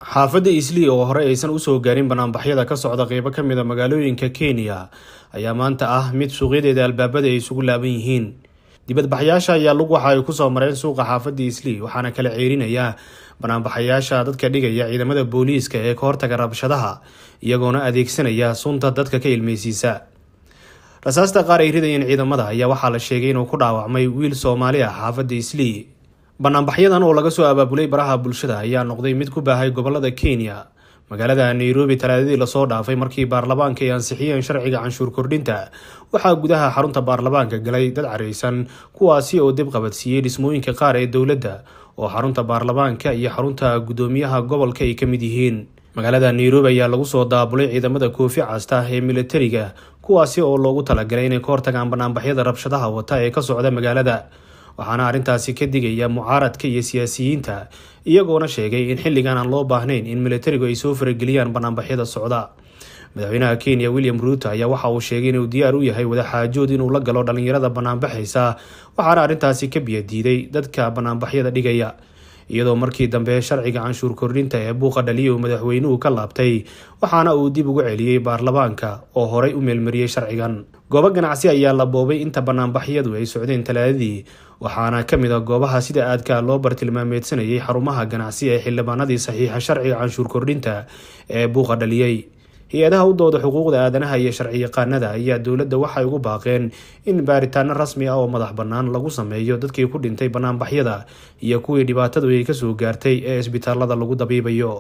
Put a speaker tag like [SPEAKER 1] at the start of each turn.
[SPEAKER 1] xaafadda Eastleigh oo hore aysan u soo gaarin banaanbaxyada ka socda qaybo ka mid ah magaalooyinka Kenya ayaa maanta ah mid suuqyadeeda albaabada ay isugu laaban yihiin. Dibadbaxayaasha ayaa waxa ay ku soo mareen suuqa xaafadda Eastleigh waxaana kala ceerinaya banaanbaxayaasha dadka dhigaya ciidamada booliiska ee ka hortaga rabshadaha iyagoona adeegsanaya sunta dadka ka ilmeysiisa. Rasaasta qaar ay ridayeen ciidamada ayaa waxaa la sheegay inuu ku dhaawacmay wiil Soomaali ah xaafadda Eastleigh. Banaanbaxyadan oo laga soo abaabulay baraha bulshada ayaa noqday mid ku baahay gobolada Kenya. Magaalada Nairobi talaadadii la soo dhaafay markii baarlamaanka ay ansixiyeen sharciga canshuur kordhinta waxaa gudaha xarunta baarlamaanka galay dad careysan kuwaasi oo dib qabadsiiyay dhismooyinka qaar ee dowladda oo xarunta baarlamaanka iyo xarunta gudoomiyaha gobolka ay ka mid yihiin. Magaalada Nairobi ayaa lagu soo daabulay ciidamada koofi casta ee militariga kuwaasi oo loogu talagalay inay ka hortagaan banaanbaxyada rabshadaha wata ee ka socda magaalada. Waxaana arrintaasi ka digaya mucaaradka iyo siyaasiyiinta iyagoona sheegay in xilligan aan loo baahnayn in militarigu ay soo farageliyaan banaanbaxyada socda. Madaxweynaha Kenya William Ruto ayaa waxa uu sheegay inuu diyaar u yahay wada xaajood inuu la galo dhalinyarada banaanbaxaysa waxaana arrintaasi ka biyadiiday dadka banaanbaxyada dhigaya iyadoo markii dambe sharciga canshuur kordhinta ee buuqa dhaliyo madaxweynuhu ka laabtay waxaana uu dib ugu celiyay baarlamaanka oo horey u meelmariyay sharcigan. Goobo ganacsi ayaa la boobay inta banaanbaxyadu ay socdeen talaadadii waxaana ka mid ah goobaha sida aadka loo bartilmaameedsanayay xarumaha ganacsi ee xildhibaanadii saxiixa sharciga canshuur kordhinta ee buuqa dhaliyay. Hay-adaha u dooda xuquuqda aadanaha iyo sharci yaqaanada ayaa dowladda waxay ugu baaqeen in baaritaano rasmi ah oo madax bannaan lagu sameeyo dadkii ku dhintay banaanbaxyada iyo kuwii dhibaatadu ay ka soo gaartay ee isbitaalada lagu dabiibayo.